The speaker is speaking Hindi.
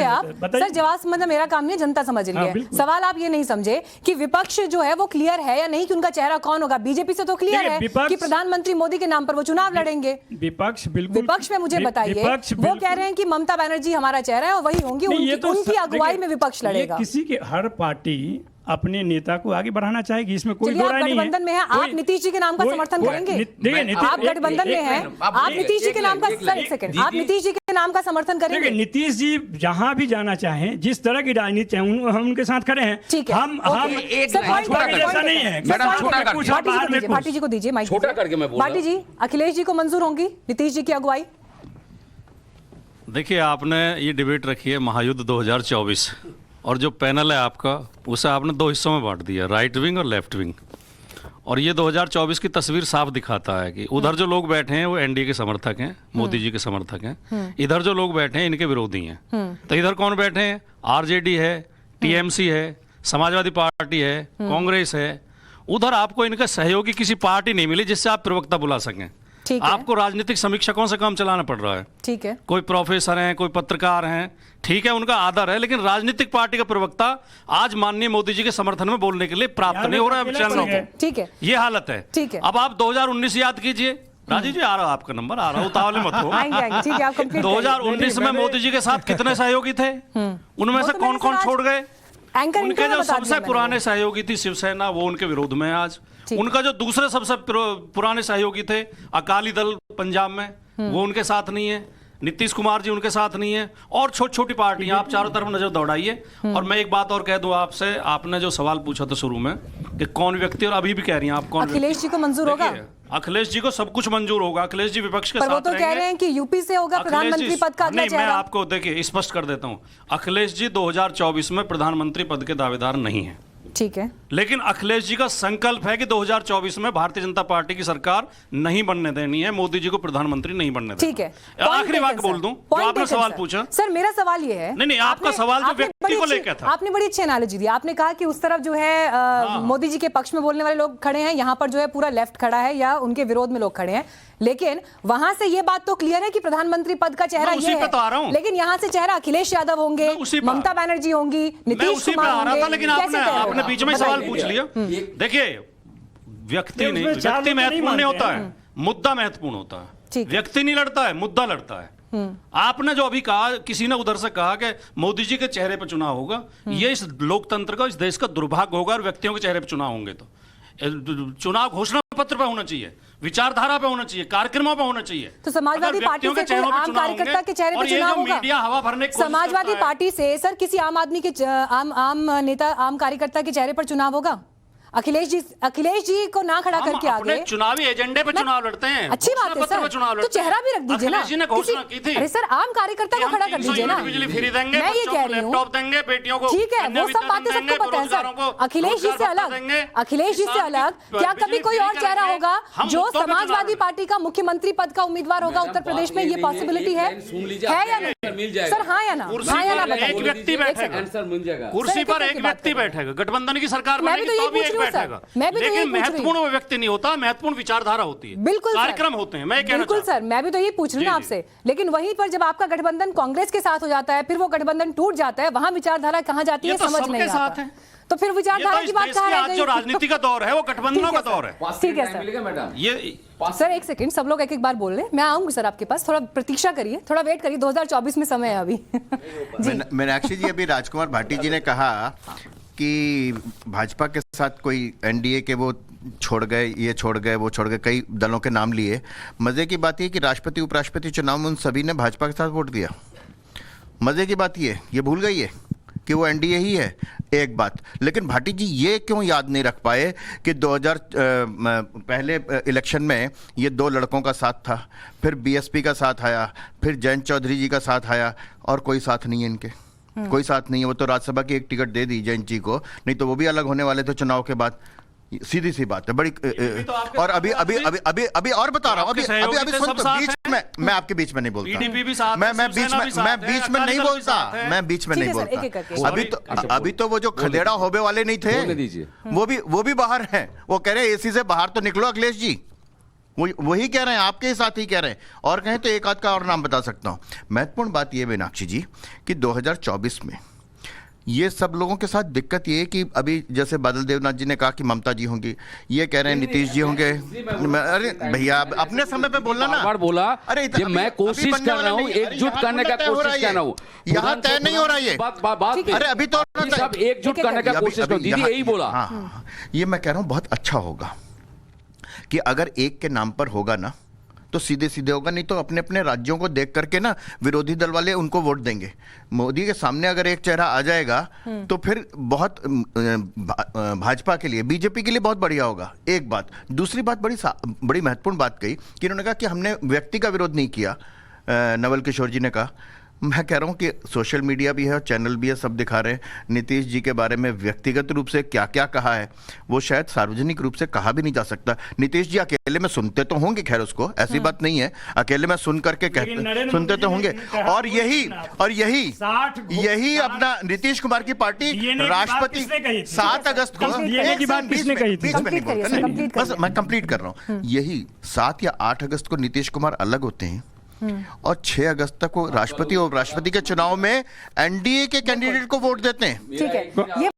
आप सर, जवाब समझना मेरा काम नहीं है, जनता समझ रही है। सवाल आप ये नहीं समझे कि विपक्ष जो है वो क्लियर है या नहीं कि उनका चेहरा कौन होगा। बीजेपी से तो क्लियर है कि प्रधानमंत्री मोदी के नाम पर वो चुनाव लड़ेंगे। विपक्ष बिल्कुल, विपक्ष में मुझे बताइए, वो कह रहे हैं कि ममता बनर्जी हमारा चेहरा है और वही होंगी, उनकी अगुवाई में विपक्ष लड़ेगा। किसी के हर पार्टी अपने नेता को आगे बढ़ाना चाहेगी, इसमें कोई दो राय नहीं है। गठबंधन में है, आप नीतीश जी के नाम का समर्थन करेंगे? आप गठबंधन में हैं, आप नीतीश जी के नाम का, सर एक सेकंड, आप नीतीश जी के नाम का समर्थन करेंगे? नीतीश जी जहां भी जाना चाहें, जिस तरह की राजनीति है, हम उनके साथ खड़े हैं। ठीक है, हम ऐसा नहीं है। भाटी जी को दीजिए माइक, छोटा करके मैं बोल रहा हूं। भाटी जी, अखिलेश जी को मंजूर होंगी नीतीश जी की अगुवाई? देखिए, आपने ये डिबेट रखी है महायुद्ध 2024, और जो पैनल है आपका, उसे आपने दो हिस्सों में बांट दिया, राइट विंग और लेफ्ट विंग। और ये 2024 की तस्वीर साफ दिखाता है कि उधर जो लोग बैठे हैं वो एनडीए के समर्थक हैं, मोदी जी के समर्थक हैं। इधर जो लोग बैठे हैं इनके विरोधी हैं। तो इधर कौन बैठे हैं? आरजेडी है, टीएमसी है, समाजवादी पार्टी है, कांग्रेस है। उधर आपको इनका सहयोगी किसी पार्टी नहीं मिली जिससे आप प्रवक्ता बुला सकें। आपको राजनीतिक समीक्षकों से काम चलाना पड़ रहा है। ठीक है, कोई प्रोफेसर हैं, कोई पत्रकार हैं, ठीक है, उनका आदर है, लेकिन राजनीतिक पार्टी का प्रवक्ता आज माननीय मोदी जी के समर्थन में बोलने के लिए प्राप्त नहीं हो रहा है चैनलों को। ठीक है, ये हालत है। ठीक है, अब आप 2019 याद कीजिए। राजीव जी, आ रहा आपका नंबर आ रहा, उतावले मत हो। 2019 में मोदी जी के साथ कितने सहयोगी थे? उनमें से कौन कौन छोड़ गए? उनके जो सबसे पुराने सहयोगी थी शिवसेना, वो उनके विरोध में है आज। उनका जो दूसरे सबसे पुराने सहयोगी थे अकाली दल पंजाब में, वो उनके साथ नहीं है। नीतीश कुमार जी उनके साथ नहीं है। और छोटी छोटी पार्टियां, आप चारों तरफ नजर दौड़ाइए। और मैं एक बात और कह दूं आपसे, आपने जो सवाल पूछा था शुरू में कि कौन व्यक्ति, और अभी भी कह रही हैं आप, कौन? अखिलेश जी को मंजूर होगा? अखिलेश जी को सब कुछ मंजूर होगा। अखिलेश जी विपक्ष के साथ रहेंगे। वो तो कह रहे हैं कि यूपी से होगा प्रधानमंत्री पद का अगला चेहरा। मैं आपको देखिए स्पष्ट कर देता हूं, अखिलेश जी 2024 में प्रधानमंत्री पद के दावेदार नहीं है। ठीक है, लेकिन अखिलेश जी का संकल्प है कि 2024 में भारतीय जनता पार्टी की सरकार नहीं बनने देनी है, मोदी जी को प्रधानमंत्री नहीं बनने देना। ठीक है, आखिरी बात बोल दूं, जो आपने सवाल पूछा। सर, मेरा सवाल ये है, नहीं, आपका सवाल जो व्यक्ति को लेकर था, आपने बड़ी अच्छी एनालॉजी दी। आपने कहा कि उस तरफ जो है मोदी जी के पक्ष में बोलने वाले लोग खड़े हैं, यहाँ पर जो है पूरा लेफ्ट खड़ा है या उनके विरोध में लोग खड़े हैं। लेकिन वहां से ये बात तो क्लियर है कि प्रधानमंत्री पद का चेहरा ये है, तो लेकिन यहाँ से चेहरा अखिलेश यादव होंगे, ममता बनर्जी होंगी, नीतीश कुमार होंगे। लेकिन आपने बीच में सवाल पूछ लिया। देखिए, व्यक्ति नहीं, व्यक्ति महत्वपूर्ण नहीं होता है, मुद्दा महत्वपूर्ण होता है। व्यक्ति नहीं लड़ता है, मुद्दा लड़ता है। आपने जो अभी कहा, किसी ने उधर से कहा कि मोदी जी के चेहरे पर चुनाव होगा, ये इस लोकतंत्र का, इस देश का दुर्भाग्य होगा। और व्यक्तियों के चेहरे पर चुनाव होंगे तो चुनाव घोषणा पत्र पे होना चाहिए, विचारधारा पे होना चाहिए, कार्यक्रमों पे होना चाहिए। तो समाजवादी पार्टी से कोई आम कार्यकर्ता के चेहरे पे चुनाव होगा? मीडिया हवा भरने की समाजवादी पार्टी से सर किसी आम आदमी के आम नेता, आम कार्यकर्ता के चेहरे पर चुनाव होगा? अखिलेश जी को ना खड़ा करके आगे चुनावी एजेंडे पे चुनाव लड़ते हैं। अच्छी बात है सर, तो चेहरा भी रख दीजिए ना। अखिलेश जी ने घोषणा की थी। अरे सर, आम कार्यकर्ता को खड़ा कर दीजिए ना। बिजली फ्री देंगे, मैं ये कह रही हूँ, लैपटॉप देंगे बेटियों को, ठीक है, वो सब बातें सबको पता है सर। अखिलेश जी से अलग क्या कभी कोई और चेहरा होगा जो समाजवादी पार्टी का मुख्यमंत्री पद का उम्मीदवार होगा उत्तर प्रदेश में? ये पॉसिबिलिटी है या नहीं सर? हाँ या ना? एक व्यक्ति बैठेगा कुर्सी पर, एक व्यक्ति बैठेगा, गठबंधन की सरकार बनेगी तो भी एक बैठेगा। लेकिन महत्वपूर्ण वो व्यक्ति नहीं होता, महत्वपूर्ण विचारधारा होती है, बिल्कुल कार्यक्रम होते हैं। मैं बिल्कुल सर, मैं भी तो ये पूछ रही हूँ आपसे। लेकिन वहीं पर जब आपका गठबंधन कांग्रेस के साथ हो जाता है, फिर वो गठबंधन टूट जाता है, वहां विचारधारा कहाँ जाती है समझ नहीं आता। तो फिर विचारधारा की बात कहाँ रह गई? जो राजनीति का दौर है वो गठबंधनों का दौर है। ठीक है सर, ये सर एक सेकंड, सब लोग एक एक बार बोल रहे हैं। मैं आऊंगी सर आपके पास, थोड़ा प्रतीक्षा करिए, थोड़ा वेट करिए, 2024 में समय है अभी। मीनाक्षी जी, अभी राजकुमार भाटी जी ने कहा कि भाजपा के साथ कोई एनडीए के वो छोड़ गए, ये छोड़ गए, वो छोड़ गए, कई दलों के नाम लिए। मजे की बात ये कि राष्ट्रपति उपराष्ट्रपति चुनाव में उन सभी ने भाजपा के साथ वोट दिया। मजे की बात ये भूल गई है कि वो एनडीए ही है। एक बात, लेकिन भाटी जी ये क्यों याद नहीं रख पाए कि 2000 पहले इलेक्शन में ये दो लड़कों का साथ था, फिर बीएसपी का साथ आया, फिर जयंत चौधरी जी का साथ आया, और कोई साथ नहीं है इनके, कोई साथ नहीं है। वो तो राज्यसभा की एक टिकट दे दी जयंत जी को, नहीं तो वो भी अलग होने वाले थे चुनाव के बाद। सीधी सी बात है बड़ी। और अभी और बता रहा हूँ, अभी बीच में, मैं आपके बीच में नहीं बोलता, मैं बीच में नहीं बोलता। अभी तो वो जो खदेड़ा होबे वाले नहीं थे, वो भी बाहर हैं। वो कह रहे एसी से बाहर तो निकलो अखिलेश जी, वही कह रहे हैं, आपके साथ ही कह रहे हैं, और कहें तो एक आध का और नाम बता सकता हूं। महत्वपूर्ण बात यह मीनाक्षी जी कि 2024 में ये सब लोगों के साथ दिक्कत ये है कि अभी जैसे बादल देवनाथ जी ने कहा कि ममता जी होंगी, ये कह रहे हैं नीतीश जी होंगे। अरे भैया अपने समय पे बोलना ना, बार बोला। अरे ये मैं कोशिश कर रहा हूँ, एकजुट करने का कोशिश कर रहा हूँ। यहाँ तय नहीं हो रहा ये बात अरे अभी तो सब एकजुट करने का कोशिश करो। दीदी यही बोला। हाँ, ये मैं कह रहा हूँ बहुत अच्छा होगा कि अगर एक के नाम पर होगा ना तो सीधे सीधे होगा, नहीं तो अपने अपने राज्यों को देख करके ना विरोधी दल वाले उनको वोट देंगे। मोदी के सामने अगर एक चेहरा आ जाएगा तो फिर बहुत भाजपा के लिए, बीजेपी के लिए बहुत बढ़िया होगा। एक बात। दूसरी बात, बड़ी महत्वपूर्ण बात कही कि उन्होंने कहा कि हमने व्यक्ति का विरोध नहीं किया। नवल किशोर जी ने कहा, मैं कह रहा हूं कि सोशल मीडिया भी है और चैनल भी है, सब दिखा रहे हैं नीतीश जी के बारे में व्यक्तिगत रूप से क्या क्या कहा है, वो शायद सार्वजनिक रूप से कहा भी नहीं जा सकता। नीतीश जी अकेले में सुनते तो होंगे, खैर उसको ऐसी बात नहीं है, अकेले में सुन करके कहते सुनते तो होंगे। और यही अपना नीतीश कुमार की पार्टी राष्ट्रपति 7 अगस्त को, बस मैं कंप्लीट कर रहा हूं, यही 7 या 8 अगस्त को नीतीश कुमार अलग होते हैं और 6 अगस्त तक वो राष्ट्रपति और उपराष्ट्रपति के चुनाव में एनडीए के कैंडिडेट को वोट देते हैं। ठीक है, ये